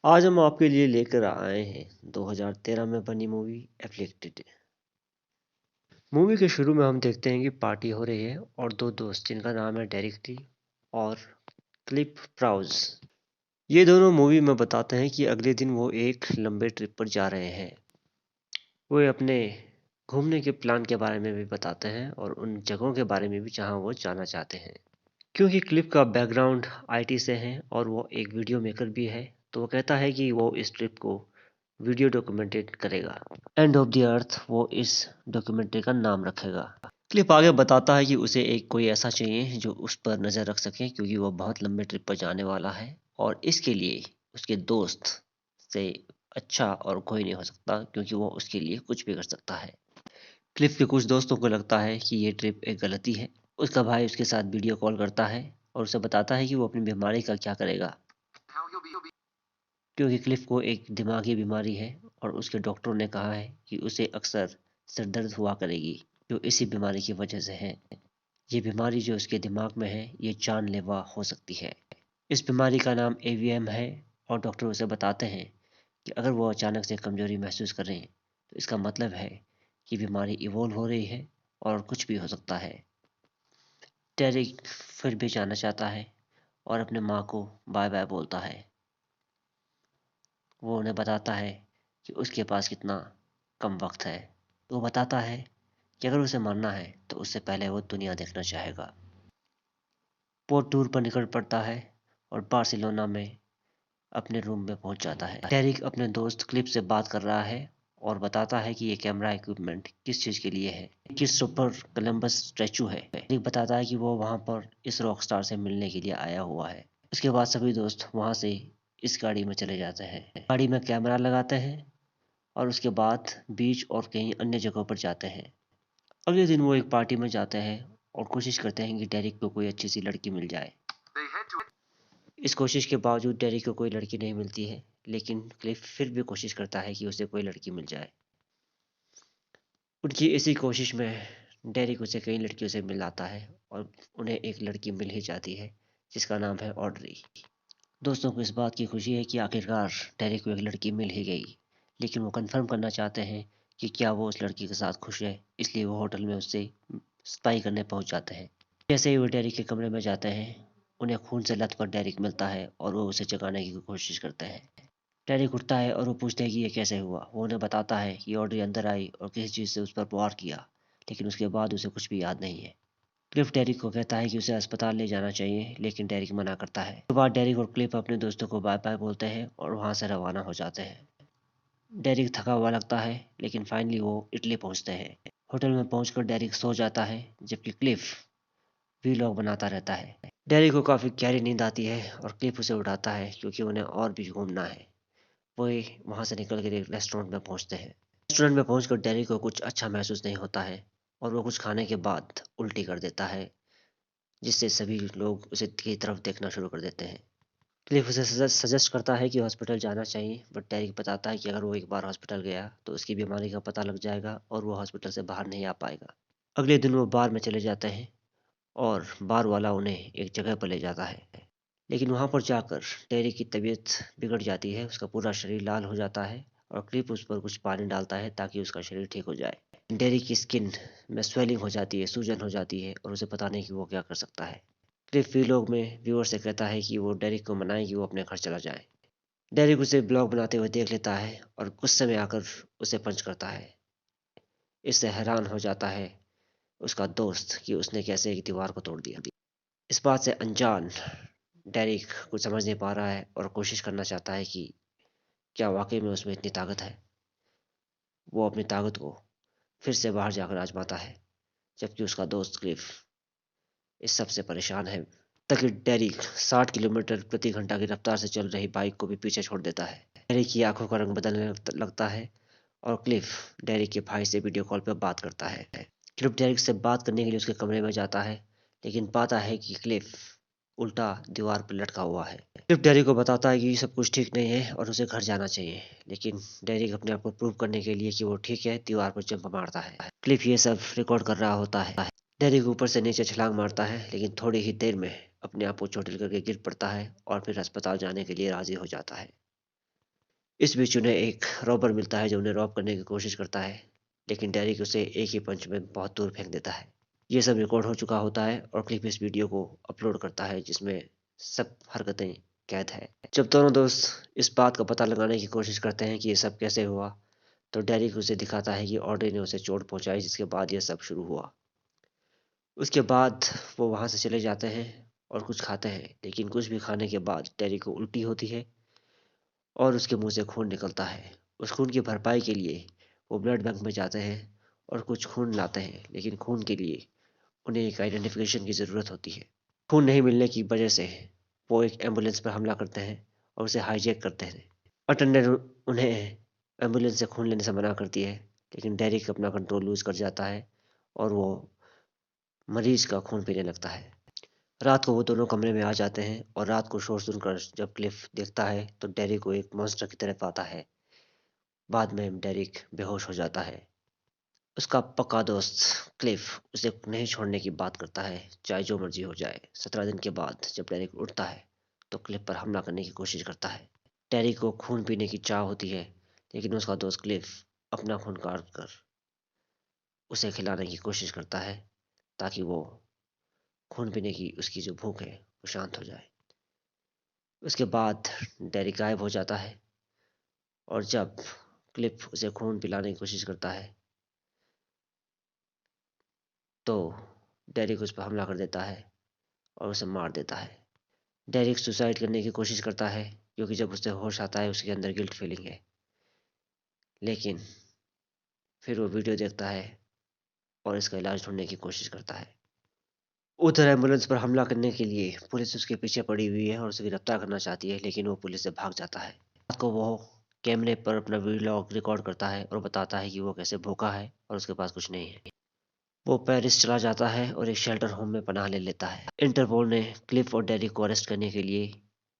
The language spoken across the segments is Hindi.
आज हम आपके लिए लेकर आए हैं 2013 में बनी मूवी एफ्लिक्टेड। मूवी के शुरू में हम देखते हैं कि पार्टी हो रही है और दो दोस्त जिनका नाम है डेरिक टी और क्लिफ प्राउज। ये दोनों मूवी में बताते हैं कि अगले दिन वो एक लंबे ट्रिप पर जा रहे हैं। वो अपने घूमने के प्लान के बारे में भी बताते हैं और उन जगहों के बारे में भी जहाँ वो जाना चाहते हैं। क्योंकि क्लिफ का बैकग्राउंड आईटी से है और वो एक वीडियो मेकर भी है, तो वो कहता है कि वो इस ट्रिप को वीडियो डॉक्यूमेंटेड करेगा। एंड ऑफ द अर्थ वो इस डॉक्यूमेंट्री का नाम रखेगा। क्लिप आगे बताता है कि उसे एक कोई ऐसा चाहिए जो उस पर नज़र रख सके, क्योंकि वो बहुत लंबे ट्रिप पर जाने वाला है और इसके लिए उसके दोस्त से अच्छा और कोई नहीं हो सकता, क्योंकि वो उसके लिए कुछ भी कर सकता है। क्लिफ के कुछ दोस्तों को लगता है कि ये ट्रिप एक गलती है। उसका भाई उसके साथ वीडियो कॉल करता है और उसे बताता है कि वो अपनी बीमारी का क्या करेगा, क्योंकि क्लिफ को एक दिमागी बीमारी है और उसके डॉक्टरों ने कहा है कि उसे अक्सर सिर दर्द हुआ करेगी, जो इसी बीमारी की वजह से है। ये बीमारी जो उसके दिमाग में है ये जानलेवा हो सकती है। इस बीमारी का नाम एवीएम है और डॉक्टर उसे बताते हैं कि अगर वो अचानक से कमजोरी महसूस करें तो इसका मतलब है कि बीमारी इवॉल्व हो रही है और कुछ भी हो सकता है। डेरिक फिर भी जाना चाहता है और अपने माँ को बाय बाय बोलता है। वो उन्हें बताता है कि उसके पास कितना कम वक्त है। वो बताता है कि अगर उसे मरना है तो उससे पहले वो दुनिया देखना चाहेगा। वो टूर पर निकल पड़ता है और बार्सिलोना में अपने रूम में पहुंच जाता है। डेरिक अपने दोस्त क्लिप से बात कर रहा है और बताता है कि ये कैमरा इक्विपमेंट किस चीज़ के लिए है। किस सुपर कोलंबस स्टैचू है। डेरिक बताता है कि वो वहाँ पर इस रॉक स्टार से मिलने के लिए आया हुआ है। उसके बाद सभी दोस्त वहाँ से इस गाड़ी में चले जाते हैं। गाड़ी में कैमरा लगाते हैं और उसके बाद बीच और कई अन्य जगहों पर जाते हैं। अगले दिन वो एक पार्टी में जाते हैं और कोशिश करते हैं कि डेरिक को कोई अच्छी सी लड़की मिल जाए। इस कोशिश के बावजूद डेरिक को कोई लड़की नहीं मिलती है, लेकिन क्लिफ फिर भी कोशिश करता है कि उसे कोई लड़की मिल जाए। उनकी इसी कोशिश में डेरिक उसे कई लड़कियों से मिलाता है और उन्हें एक लड़की मिल ही जाती है जिसका नाम है ऑड्री। दोस्तों को इस बात की खुशी है कि आखिरकार डेरिक को एक लड़की मिल ही गई, लेकिन वो कंफर्म करना चाहते हैं कि क्या वो उस लड़की के साथ खुश है, इसलिए वो होटल में उससे स्पाई करने पहुंच जाते हैं। जैसे ही वो डेरिक के कमरे में जाते हैं, उन्हें खून से लथपथ डेरिक मिलता है और वो उसे जगाने की कोशिश करते हैं। डेरिक उठता है और वो पूछते हैं कि ये कैसे हुआ। वो उन्हें बताता है कि ऑड्री अंदर आई और किसी चीज़ से उस पर वार किया, लेकिन उसके बाद उसे कुछ भी याद नहीं है। क्लिफ डेरिक को कहता है कि उसे अस्पताल ले जाना चाहिए, लेकिन डेरिक मना करता है। उसके बाद डेरिक और क्लिफ अपने दोस्तों को बाय बाय बोलते हैं और वहाँ से रवाना हो जाते हैं। डेरिक थका हुआ लगता है, लेकिन फाइनली वो इटली पहुँचते हैं। होटल में पहुंचकर डेरिक सो जाता है, जबकि क्लिफ वीलॉग बनाता रहता है। डेरिक को काफ़ी गहरी नींद आती है और क्लिफ उसे उठाता है क्योंकि उन्हें और भी घूमना है। वो वहाँ से निकल कर एक रेस्टोरेंट में पहुँचते हैं। रेस्टोरेंट में पहुँचकर डेरिक को कुछ अच्छा महसूस नहीं होता है और वो कुछ खाने के बाद उल्टी कर देता है, जिससे सभी लोग उसे की तरफ देखना शुरू कर देते हैं। क्लिफ उसे सजेस्ट करता है कि हॉस्पिटल जाना चाहिए, बट डेरिक बताता है कि अगर वो एक बार हॉस्पिटल गया तो उसकी बीमारी का पता लग जाएगा और वो हॉस्पिटल से बाहर नहीं आ पाएगा। अगले दिन वो बार में चले जाते हैं और बार वाला उन्हें एक जगह पर ले जाता है, लेकिन वहाँ पर जाकर डेरिक की तबीयत बिगड़ जाती है। उसका पूरा शरीर लाल हो जाता है और क्लिप उस पर कुछ पानी डालता है ताकि उसका शरीर ठीक हो जाए। डेरिक की स्किन में स्वेलिंग हो जाती है, सूजन हो जाती है और उसे पता नहीं कि वो क्या कर सकता है। क्लिफ वीलॉग में व्यूअर से कहता है कि वो डेरिक को मनाए कि वो अपने घर चला जाए। डेरिक उसे ब्लॉग बनाते हुए देख लेता है और गुस्से में आकर उसे पंच करता है। इससे हैरान हो जाता है उसका दोस्त कि उसने कैसे एक दीवार को तोड़ दिया। इस बात से अनजान डेरिक कुछ समझ नहीं पा रहा है और कोशिश करना चाहता है कि क्या वाकई में उसमें इतनी ताकत है। वो अपनी ताकत को फिर से बाहर जाकर आजमाता है, जबकि उसका दोस्त क्लिफ इस सब से परेशान है। तक डेरिक 60 किलोमीटर प्रति घंटा की रफ्तार से चल रही बाइक को भी पीछे छोड़ देता है। डेरिक की आंखों का रंग बदलने लगता है और क्लिफ डेरिक के भाई से वीडियो कॉल पर बात करता है। क्लिफ डेरिक से बात करने के लिए उसके कमरे में जाता है, लेकिन पाता है कि क्लिफ उल्टा दीवार पर लटका हुआ है। क्लिफ डेरिक को बताता है कि सब कुछ ठीक नहीं है और उसे घर जाना चाहिए, लेकिन डेरिक अपने आप को प्रूव करने के लिए कि वो ठीक है दीवार पर जंप मारता है। क्लिफ ये सब रिकॉर्ड कर रहा होता है। डेरिक ऊपर से नीचे छलांग मारता है, लेकिन थोड़ी ही देर में अपने आप को चोटिल करके गिर पड़ता है और फिर अस्पताल जाने के लिए राजी हो जाता है। इस बीच उन्हें एक रॉबर मिलता है जो उन्हें रॉब करने की कोशिश करता है, लेकिन डेरिक उसे एक ही पंच में बहुत दूर फेंक देता है। ये सब रिकॉर्ड हो चुका होता है और क्लिफ इस वीडियो को अपलोड करता है जिसमें सब हरकतें कैद है। जब दोनों दोस्त इस बात का पता लगाने की कोशिश करते हैं कि ये सब कैसे हुआ, तो डेरिक उसे दिखाता है कि ऑड्री ने उसे चोट पहुंचाई, जिसके बाद यह सब शुरू हुआ। उसके बाद वो वहां से चले जाते हैं और कुछ खाते हैं, लेकिन कुछ भी खाने के बाद डेरिक को उल्टी होती है और उसके मुंह से खून निकलता है। उस खून की भरपाई के लिए वो ब्लड बैंक में जाते हैं और कुछ खून लाते हैं, लेकिन खून के लिए उन्हें एक आइडेंटिफिकेशन की ज़रूरत होती है। खून नहीं मिलने की वजह से वो एक एम्बुलेंस पर हमला करते हैं और उसे हाईजैक करते हैं। अटेंडेंट उन्हें एम्बुलेंस से खून लेने से मना करती है, लेकिन डेरिक अपना कंट्रोल लूज कर जाता है और वो मरीज का खून पीने लगता है। रात को वो दोनों कमरे में आ जाते हैं और रात को शोर सुनकर जब क्लिफ देखता है तो डेरिक को एक मॉन्स्टर की तरह पाता है। बाद में डेरिक बेहोश हो जाता है। उसका पक्का दोस्त क्लिफ उसे नहीं छोड़ने की बात करता है, चाहे जो मर्जी हो जाए। 17 दिन के बाद जब डेरिक उठता है तो क्लिफ पर हमला करने की कोशिश करता है। डेरिक को खून पीने की चाह होती है, लेकिन उसका दोस्त क्लिफ अपना खून काट कर उसे खिलाने की कोशिश करता है ताकि वो खून पीने की उसकी जो भूख है वो शांत हो जाए। उसके बाद डेरिक गायब हो जाता है और जब क्लिफ उसे खून पिलाने की कोशिश करता है तो डेरिक उस पर हमला कर देता है और उसे मार देता है। डेरिक सुसाइड करने की कोशिश करता है क्योंकि जब उसे होश आता है उसके अंदर गिल्ट फीलिंग है, लेकिन फिर वो वीडियो देखता है और इसका इलाज ढूंढने की कोशिश करता है। उधर एम्बुलेंस पर हमला करने के लिए पुलिस उसके पीछे पड़ी हुई है और उसे गिरफ्तार करना चाहती है, लेकिन वो पुलिस से भाग जाता है। रात को वो कैमरे पर अपना वीलॉग रिकॉर्ड करता है और बताता है कि वो कैसे भूखा है और उसके पास कुछ नहीं है। वो पेरिस चला जाता है और एक शेल्टर होम में पनाह ले लेता है। इंटरपोल ने क्लिफ और डेरिक को अरेस्ट करने के लिए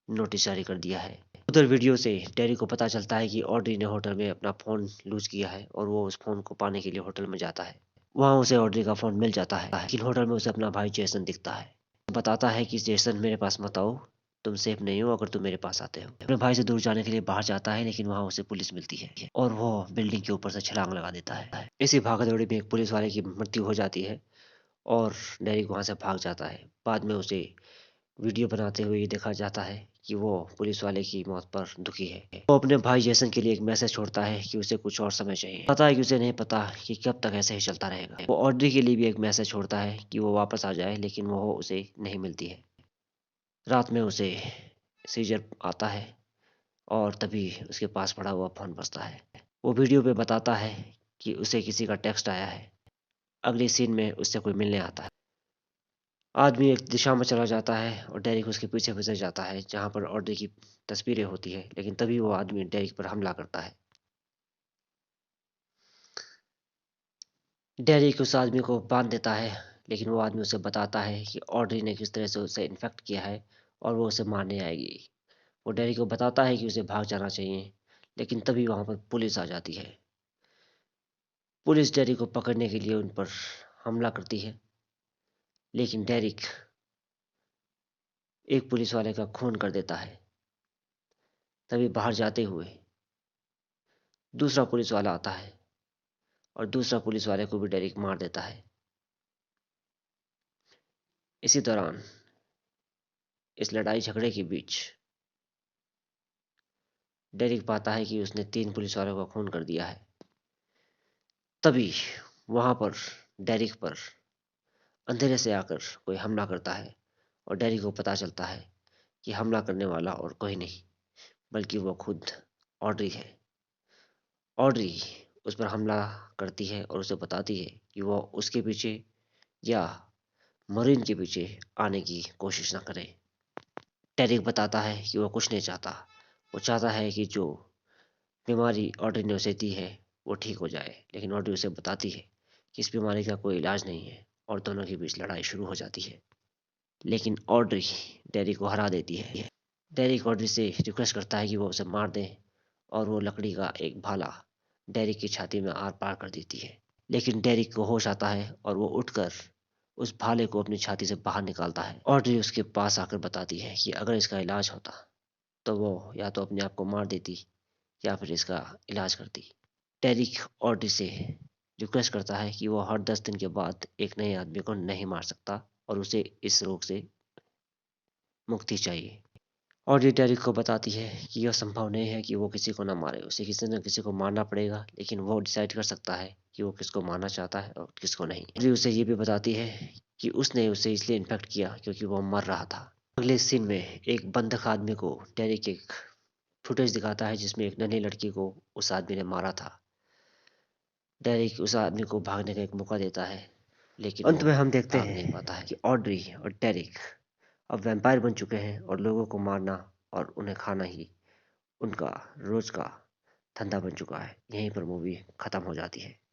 नोटिस जारी कर दिया है। उधर वीडियो से डेरिक को पता चलता है कि ऑड्री ने होटल में अपना फ़ोन लूज किया है और वो उस फ़ोन को पाने के लिए होटल में जाता है। वहाँ उसे ऑड्री का फ़ोन मिल जाता है, लेकिन होटल में उसे अपना भाई जेसन दिखता है। बताता है कि जेसन मेरे पास मत आओ, तुम सेफ नहीं हो अगर तुम मेरे पास आते हो। अपने भाई से दूर जाने के लिए बाहर जाता है, लेकिन वहाँ उसे पुलिस मिलती है और वो बिल्डिंग के ऊपर से छलांग लगा देता है। इसी भागदौड़ी में एक पुलिस वाले की मृत्यु हो जाती है और डेरिक वहाँ से भाग जाता है। बाद में उसे वीडियो बनाते हुए ये देखा जाता है कि वो पुलिस वाले की मौत पर दुखी है। वो अपने भाई जेसन के लिए एक मैसेज छोड़ता है कि उसे कुछ और समय चाहिए। पता है कि उसे नहीं पता कि कब तक ऐसे ही चलता रहेगा। वो ऑड्री के लिए भी एक मैसेज छोड़ता है कि वो वापस आ जाए, लेकिन वो उसे नहीं मिलती है। रात में उसे सीजर आता है और तभी उसके पास पड़ा हुआ फोन बजता है। वो वीडियो पे बताता है कि उसे किसी का टेक्स्ट आया है। अगली सीन में उससे कोई मिलने आता है। आदमी एक दिशा में चला जाता है और डेरिक उसके पीछे फिसल जाता है जहाँ पर ऑड्री की तस्वीरें होती है, लेकिन तभी वो आदमी डेरिक पर हमला करता है। डेरिक उस आदमी को बांध देता है, लेकिन वो आदमी उसे बताता है कि ऑड्री ने किस तरह से उसे इन्फेक्ट किया है और वो उसे मारने आएगी। वो डेरिक को बताता है कि उसे भाग जाना चाहिए, लेकिन तभी वहाँ पर पुलिस आ जाती है। पुलिस डेरिक को पकड़ने के लिए उन पर हमला करती है, लेकिन डेरिक एक पुलिस वाले का खून कर देता है। तभी बाहर जाते हुए दूसरा पुलिस वाला आता है और दूसरा पुलिस वाले को भी डेरिक मार देता है। इसी दौरान इस लड़ाई झगड़े के बीच डेरिक पाता है कि उसने 3 पुलिस वालों का खून कर दिया है। तभी वहां पर डेरिक पर अंधेरे से आकर कोई हमला करता है और डेरिक को पता चलता है कि हमला करने वाला और कोई नहीं बल्कि वो खुद ऑड्री है। ऑड्री उस पर हमला करती है और उसे बताती है कि वो उसके पीछे या मरीन के पीछे आने की कोशिश ना करे। डेरिक बताता है कि वो कुछ नहीं चाहता। वो चाहता है कि जो बीमारी ऑड्री ने उसे दी है वो ठीक हो जाए, लेकिन ऑड्री उसे बताती है कि इस बीमारी का कोई इलाज नहीं है और दोनों के बीच लड़ाई शुरू हो जाती है। लेकिन ऑड्री डेरिक को हरा देती है। डेरिक ऑड्री से रिक्वेस्ट करता है कि वो उसे मार दे और वो लकड़ी का एक भाला डेरिक की छाती में आर पार कर देती है। लेकिन डेरिक को होश आता है और वो उठकर उस भाले को अपनी छाती से बाहर निकालता है। ऑड्री उसके पास आकर बताती है कि अगर इसका इलाज होता तो वो या तो अपने आप को मार देती या फिर इसका इलाज करती। डेरिक ऑड्री से रिक्वेस्ट करता है कि वो हर 10 दिन के बाद एक नए आदमी को नहीं मार सकता और उसे इस रोग से मुक्ति चाहिए। और ये डेरिक को बताती है कि यह संभव नहीं है कि वो किसी को ना मारे, उसे किसी न किसी को मारना पड़ेगा, लेकिन वो डिसाइड कर सकता है कि वो किसको मारना चाहता है और किसको नहीं। ऑड्री उसे ये भी बताती है कि उसने उसे इसलिए इन्फेक्ट किया क्योंकि वो मर रहा था। अगले सीन में एक बंधक आदमी को डेरिक एक फुटेज दिखाता है जिसमें एक नन्ही लड़की को उस आदमी ने मारा था। डेरिक उस आदमी को भागने का एक मौका देता है, लेकिन अंत में हम देखते भाग नहीं पाता है कि ऑड्री और डेरिक अब वैम्पायर बन चुके हैं और लोगों को मारना और उन्हें खाना ही उनका रोज का धंधा बन चुका है। यहीं पर मूवी खत्म हो जाती है।